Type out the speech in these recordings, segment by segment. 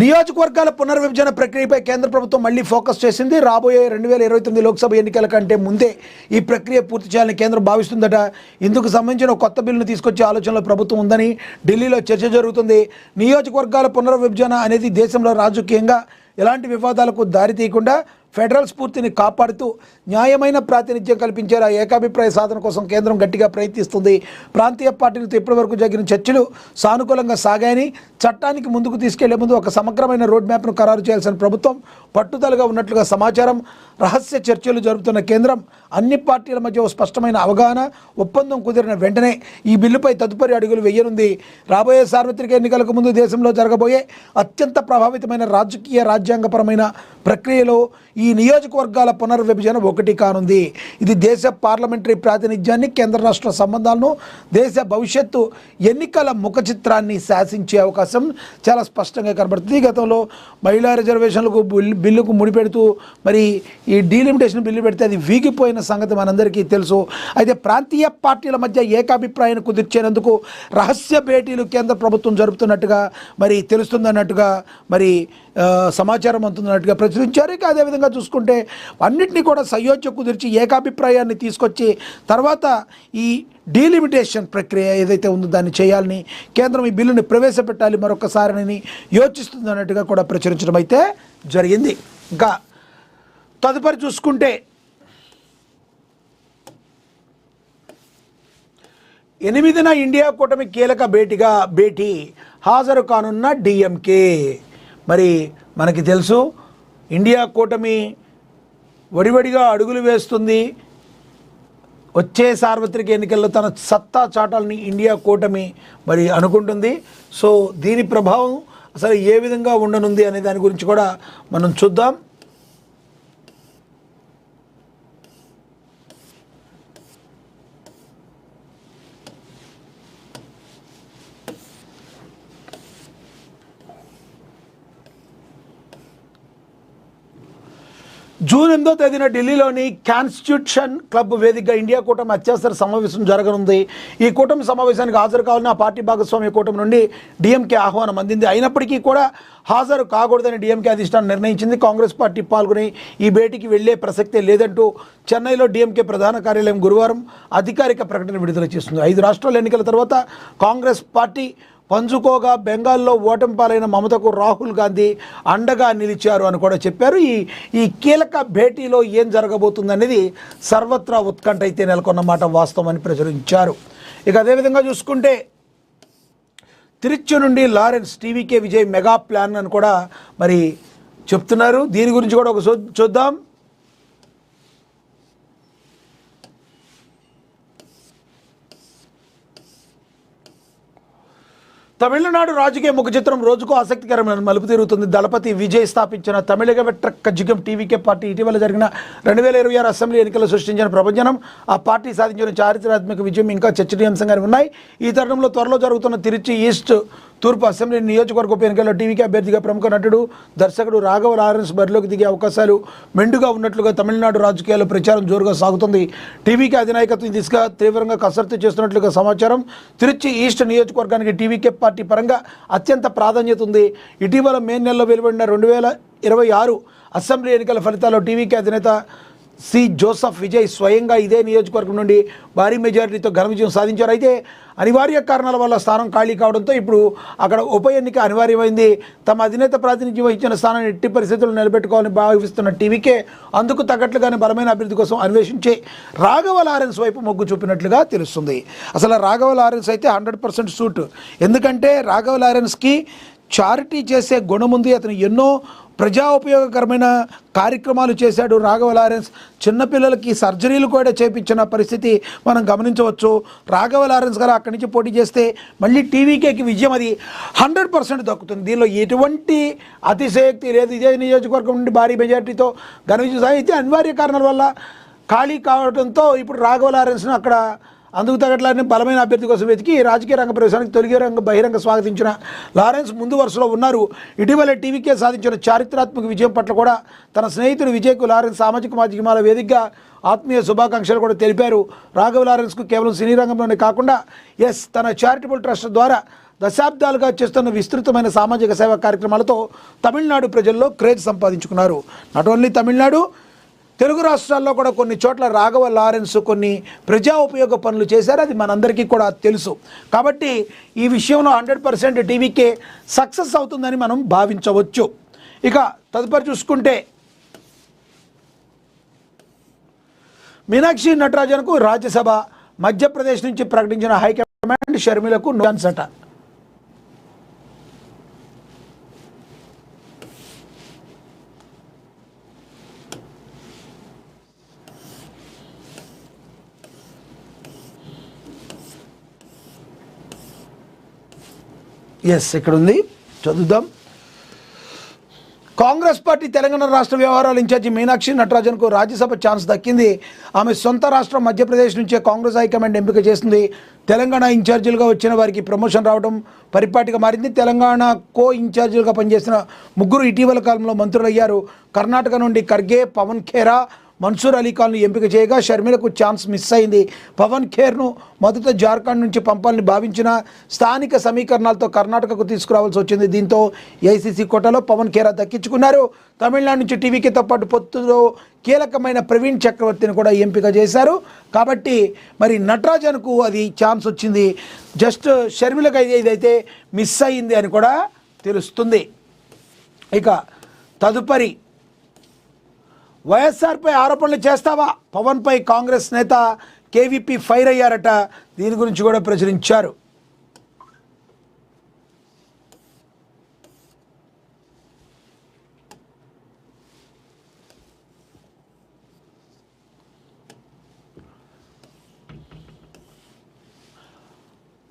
నియోజకవర్గాల పునర్విభజన ప్రక్రియపై కేంద్ర ప్రభుత్వం మళ్లీ ఫోకస్ చేసింది. రాబోయే 2029 లోక్సభ ఎన్నికల కంటే ముందే ఈ ప్రక్రియ పూర్తి చేయాలని కేంద్రం భావిస్తుందట. ఇందుకు సంబంధించిన కొత్త బిల్లును తీసుకొచ్చే ఆలోచనలో ప్రభుత్వం ఉందని ఢిల్లీలో చర్చ జరుగుతుంది. నియోజకవర్గాల పునర్విభజన అనేది దేశంలో రాజకీయంగా ఎలాంటి వివాదాలకు దారితీయకుండా ఫెడరల్ స్ఫూర్తిని కాపాడుతూ న్యాయమైన ప్రాతినిధ్యం కల్పించేలా ఏకాభిప్రాయ సాధన కోసం కేంద్రం గట్టిగా ప్రయత్నిస్తుంది. ప్రాంతీయ పార్టీలతో ఇప్పటివరకు జరిగిన చర్చలు సానుకూలంగా సాగాయని, చట్టానికి ముందుకు తీసుకెళ్లే ముందు ఒక సమగ్రమైన రోడ్ మ్యాప్ను ఖరారు చేయాల్సిన ప్రభుత్వం పట్టుదలగా ఉన్నట్లుగా సమాచారం. రహస్య చర్చలు జరుపుతున్న కేంద్రం అన్ని పార్టీల మధ్య ఒక స్పష్టమైన అవగాహన, ఒప్పందం కుదిరిన వెంటనే ఈ బిల్లుపై తదుపరి అడుగులు వేయనుంది. రాబోయే సార్వత్రిక ఎన్నికలకు ముందు దేశంలో జరగబోయే అత్యంత ప్రభావితమైన రాజ్యాంగపరమైన ప్రక్రియలో ఈ నియోజకవర్గాల పునర్విభజన ఒకటి కానుంది. ఇది దేశ పార్లమెంటరీ ప్రాతినిధ్యాన్ని, కేంద్ర రాష్ట్ర సంబంధాలను, దేశ భవిష్యత్తు ఎన్నికల ముఖ చిత్రాన్ని శాసించే అవకాశం చాలా స్పష్టంగా కనబడుతుంది. గతంలో మహిళా రిజర్వేషన్లకు బిల్లుకు ముడిపెడుతూ మరి ఈ డీలిమిటేషన్ బిల్లు పెడితే అది వీగిపోయిన సంగతి మనందరికీ తెలుసు. అయితే ప్రాంతీయ పార్టీల మధ్య ఏకాభిప్రాయాన్ని కుదిర్చేందుకు రహస్య భేటీలు కేంద్ర ప్రభుత్వం జరుపుతున్నట్టుగా మరి తెలుస్తుందన్నట్టుగా మరి సమాచారం అందుతున్నట్టుగా ప్రచురించారు. ఇక అదేవిధంగా చూసుకుంటే అన్నింటినీ కూడా సయోధ్య కుదిర్చి ఏకాభిప్రాయాన్ని తీసుకొచ్చి తర్వాత ఈ డీలిమిటేషన్ ప్రక్రియ ఏదైతే ఉందో దాన్ని చేయాలని కేంద్రం ఈ బిల్లుని ప్రవేశపెట్టాలి మరొకసారి యోచిస్తుంది అన్నట్టుగా కూడా ప్రచురించడం అయితే జరిగింది. ఇంకా తదుపరి చూసుకుంటే 8న ఇండియా కూటమి కీలక భేటీ హాజరు కానున్న డిఎంకే. మరి మనకి తెలుసు ఇండియా కూటమి వడివడిగా అడుగులు వేస్తుంది. వచ్చే సార్వత్రిక ఎన్నికల్లో తన సత్తా చాటాలని ఇండియా కూటమి మరి అనుకుంటుంది. సో దీని ప్రభావం అసలు ఏ విధంగా ఉండనుంది అనే దాని గురించి కూడా మనం చూద్దాం. జూన్ 8వ తేదీన ఢిల్లీలోని కాన్స్టిట్యూషన్ క్లబ్ వేదికగా ఇండియా కూటమి అత్యవసర సమావేశం జరగనుంది. ఈ కూటమి సమావేశానికి హాజరు కావాలని ఆ పార్టీ భాగస్వామ్య కూటమి నుండి డిఎంకే ఆహ్వానం అందింది. అయినప్పటికీ కూడా హాజరు కాకూడదని డిఎంకే అధిష్టానం నిర్ణయించింది. కాంగ్రెస్ పార్టీ పాల్గొని ఈ భేటీకి వెళ్లే ప్రసక్తే లేదంటూ చెన్నైలో డిఎంకే ప్రధాన కార్యాలయం గురువారం అధికారిక ప్రకటన విడుదల చేస్తుంది. 5 రాష్ట్రాల ఎన్నికల తర్వాత కాంగ్రెస్ పార్టీ పంజుకోగా బెంగాల్లో ఓటమి పాలైన మమతకు రాహుల్ గాంధీ అండగా నిలిచారు అని కూడా చెప్పారు. ఈ కీలక భేటీలో ఏం జరగబోతుందనేది సర్వత్రా ఉత్కంఠ అయితే నెలకొన్నమాట వాస్తవమని ప్రచురించారు. ఇక అదేవిధంగా చూసుకుంటే తిరుచి నుండి Lawrence TVK Vijay mega plan అని కూడా మరి చెప్తున్నారు. దీని గురించి కూడా ఒక చూద్దాం. తమిళనాడు రాజకీయ ముఖ చిత్రం రోజుకు ఆసక్తికరమైన మలుపు తిరుగుతుంది. దళపతి విజయ్ స్థాపించిన తమిళగ కజ్జిగం టీవీకే పార్టీ ఇటీవల జరిగిన 2026 అసెంబ్లీ ఎన్నికల్లో సృష్టించిన ప్రభంజనం, ఆ పార్టీ సాధించిన చారిత్రాత్మక విజయం ఇంకా చర్చనీయాంశంగానే ఉన్నాయి. ఈ తరుణంలో త్వరలో జరుగుతున్న తిరుచి ఈస్ట్ తూర్పు అసెంబ్లీ నియోజకవర్గ ఉప ఎన్నికల్లో టీవీకే అభ్యర్థిగా ప్రముఖ నటుడు, దర్శకుడు రాఘవ లారెన్స్ బరిలోకి దిగే అవకాశాలు మెండుగా ఉన్నట్లుగా తమిళనాడు రాజకీయాల్లో ప్రచారం జోరుగా సాగుతుంది. టీవీకే అధినాయకత్వం దిశగా తీవ్రంగా కసరత్తు చేస్తున్నట్లుగా సమాచారం. తిరుచి ఈస్ట్ నియోజకవర్గానికి టీవీకే పార్టీ పరంగా అత్యంత ప్రాధాన్యత ఉంది. ఇటీవల మే నెలలో వెలువడిన 2026 అసెంబ్లీ ఎన్నికల ఫలితాల్లో టీవీకే అధినేత సి జోసెఫ్ విజయ్ స్వయంగా ఇదే నియోజకవర్గం నుండి భారీ మెజారిటీతో ఘన విజయం సాధించారు. అయితే అనివార్య కారణాల వల్ల స్థానం ఖాళీ కావడంతో ఇప్పుడు అక్కడ ఉప ఎన్నిక అనివార్యమైంది. తమ అధినేత ప్రాతినిధ్యం వహించిన స్థానాన్ని ఎట్టి పరిస్థితుల్లో నిలబెట్టుకోవాలని భావిస్తున్న టీవీకే అందుకు తగ్గట్లుగానే బలమైన అభివృద్ధి కోసం అన్వేషించే రాఘవ లారెన్స్ వైపు మొగ్గు చూపినట్లుగా తెలుస్తుంది. అసలు రాఘవ లారెన్స్ అయితే 100% సూట్. ఎందుకంటే రాఘవ లారెన్స్కి చారిటీ చేసే గుణం ఉంది. అతను ఎన్నో ప్రజా ఉపయోగకరమైన కార్యక్రమాలు చేశాడు. రాఘవ లారెన్స్ చిన్నపిల్లలకి సర్జరీలు కూడా చేయించిన పరిస్థితి మనం గమనించవచ్చు. రాఘవ లారెన్స్ గారు అక్కడి నుంచి పోటీ చేస్తే మళ్ళీ టీవీకేకి విజయం అది 100% దక్కుతుంది. దీనిలో ఎటువంటి అతిశయోక్తి లేదు. ఇదే నియోజకవర్గం నుండి భారీ మెజారిటీతో ఘన విజయం సాధించి అనివార్య కారణాల వల్ల ఖాళీ కావడంతో ఇప్పుడు రాఘవ లారెన్స్ను అక్కడ అందుకు తగ్గట్లని బలమైన అభ్యర్థి కోసం వెతికి రాజకీయ రంగ ప్రవేశానికి తొలి బహిరంగ స్వాగతించిన లారెన్స్ ముందు వరుసలో ఉన్నారు. ఇటీవల టీవీకే సాధించిన చారిత్రాత్మక విజయం పట్ల కూడా తన స్నేహితుడు విజయ్కు లారెన్స్ సామాజిక మాధ్యమాల వేదికగా ఆత్మీయ శుభాకాంక్షలు కూడా తెలిపారు. రాఘవ లారెన్స్కు కేవలం సినీ రంగంలోనే కాకుండా తన చారిటబుల్ ట్రస్ట్ ద్వారా దశాబ్దాలుగా చేస్తున్న విస్తృతమైన సామాజిక సేవా కార్యక్రమాలతో తమిళనాడు ప్రజల్లో క్రేజ్ సంపాదించుకున్నారు. నాట్ ఓన్లీ తమిళనాడు, తెలుగు రాష్ట్రాల్లో కూడా కొన్ని చోట్ల రాఘవ లారెన్స్ కొన్ని ప్రజా ఉపయోగ పనులు చేశారు. అది మనందరికీ కూడా తెలుసు. కాబట్టి ఈ విషయంలో 100% టీవీకే సక్సెస్ అవుతుందని మనం భావించవచ్చు. ఇక తదుపరి చూసుకుంటే మీనాక్షి నటరాజన్కు రాజ్యసభ, మధ్యప్రదేశ్ నుంచి ప్రకటించిన హైకమాండ్ షర్మిలకు ఛాన్స్ అట. ఇక్కడ ఉంది, చదువుదాం. కాంగ్రెస్ పార్టీ తెలంగాణ రాష్ట్ర వ్యవహారాల ఇన్ఛార్జి మీనాక్షి నటరాజన్కు రాజ్యసభ ఛాన్స్ దక్కింది. ఆమె సొంత రాష్ట్రం మధ్యప్రదేశ్ నుంచే కాంగ్రెస్ హైకమాండ్ ఎంపిక చేసింది. తెలంగాణ ఇన్ఛార్జీలుగా వచ్చిన వారికి ప్రమోషన్ రావడం పరిపాటిగా మారింది. తెలంగాణ కో ఇన్ఛార్జీలుగా పనిచేసిన ముగ్గురు ఇటీవల కాలంలో మంత్రులయ్యారు. కర్ణాటక నుండి ఖర్గే, పవన్ ఖేరా, మన్సూర్ అలీ ఖాన్ను ఎంపిక చేయగా షర్మిలకు ఛాన్స్ మిస్ అయింది. పవన్ ఖేర్ను మొదట జార్ఖండ్ నుంచి పంపాలని భావించిన స్థానిక సమీకరణాలతో కర్ణాటకకు తీసుకురావాల్సి వచ్చింది. దీంతో ఏఐసీసీ కోటాలో పవన్ ఖేరా దక్కించుకున్నారు. తమిళనాడు నుంచి టీవీకేతో పాటు పొత్తులో కీలకమైన ప్రవీణ్ చక్రవర్తిని కూడా ఎంపిక చేశారు. కాబట్టి మరి నటరాజన్కు అది ఛాన్స్ వచ్చింది. జస్ట్ షర్మిలకు ఇదైతే మిస్ అయింది అని కూడా తెలుస్తుంది. ఇక తదుపరి వైఎస్ఆర్పై ఆరోపణలు చేస్తావా? పవన్పై కాంగ్రెస్ నేత కేవీపీ ఫైర్ అయ్యారట. దీని గురించి కూడా ప్రచురించారు.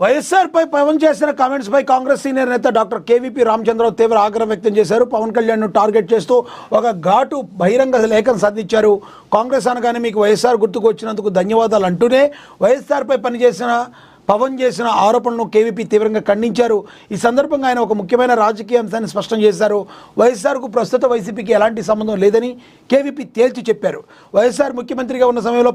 వైఎస్ఆర్పై పవన్ చేసిన కామెంట్స్పై కాంగ్రెస్ సీనియర్ నేత డాక్టర్ కేవీపీ రామచంద్రరావు తీవ్ర ఆగ్రహం వ్యక్తం చేశారు. పవన్ కళ్యాణ్ను టార్గెట్ చేస్తూ ఒక ఘాటు బహిరంగ లేఖను సంధించారు. కాంగ్రెస్ అనగానే మీకు వైఎస్ఆర్ గుర్తుకు వచ్చినందుకు ధన్యవాదాలు అంటూనే వైఎస్ఆర్పై పవన్ చేసిన ఆరోపణలను కేవీపీ తీవ్రంగా ఖండించారు. ఈ సందర్భంగా ఆయన ఒక ముఖ్యమైన రాజకీయ అంశాన్ని స్పష్టం చేశారు. వైఎస్ఆర్కు ప్రస్తుత వైసీపీకి ఎలాంటి సంబంధం లేదని కేవీపీ తేల్చి చెప్పారు. వైఎస్ఆర్ ముఖ్యమంత్రిగా ఉన్న సమయంలో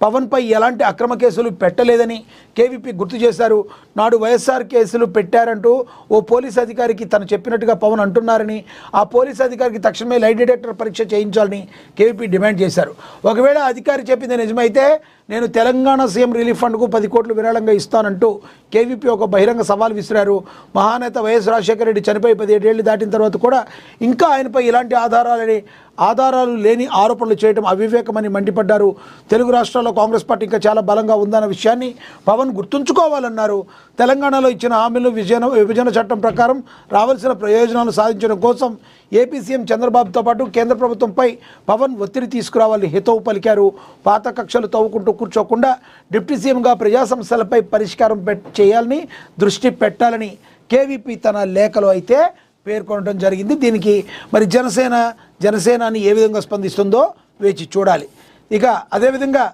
పవన్పై ఎలాంటి అక్రమ కేసులు పెట్టలేదని కేవీపీ గుర్తు చేశారు. నాడు వైఎస్ఆర్ కేసులు పెట్టారంటూ ఓ పోలీస్ అధికారికి తను చెప్పినట్టుగా పవన్ అంటున్నారని, ఆ పోలీస్ అధికారికి తక్షణమే లై డిటెక్టర్ పరీక్ష చేయించాలని కేవీపీ డిమాండ్ చేశారు. ఒకవేళ అధికారి చెప్పింది నిజమైతే నేను తెలంగాణ సీఎం రిలీఫ్ ఫండ్కు 10 కోట్లు విరాళంగా ఇస్తానంటూ కేవీపీ ఒక బహిరంగ సవాల్ విసిరారు. మహానేత వైఎస్ రాజశేఖర రెడ్డి చనిపోయి 17 ఏళ్లు దాటిన తర్వాత కూడా ఇంకా ఆయనపై ఇలాంటి ఆధారాలు లేని ఆరోపణలు చేయడం అవివేకమని మండిపడ్డారు. తెలుగు రాష్ట్రాల్లో కాంగ్రెస్ పార్టీ ఇంకా చాలా బలంగా ఉందన్న విషయాన్ని పవన్ గుర్తుంచుకోవాలన్నారు. తెలంగాణలో ఇచ్చిన హామీలు విభజన చట్టం ప్రకారం రావాల్సిన ప్రయోజనాలు సాధించడం కోసం ఏపీ సీఎం చంద్రబాబుతో పాటు కేంద్ర ప్రభుత్వంపై పవన్ ఒత్తిడి తీసుకురావాలని హితవు పలికారు. పాత కక్షలు తవ్వుకుంటూ కూర్చోకుండా డిప్యూటీ సీఎంగా ప్రజా సమస్యలపై పరిష్కారం చేయాలని దృష్టి పెట్టాలని కేవీపీ తన లేఖలో అయితే పేర్కొనడం జరిగింది. దీనికి మరి జనసేన ఏ విధంగా స్పందిస్తుందో వేచి చూడాలి. ఇక అదేవిధంగా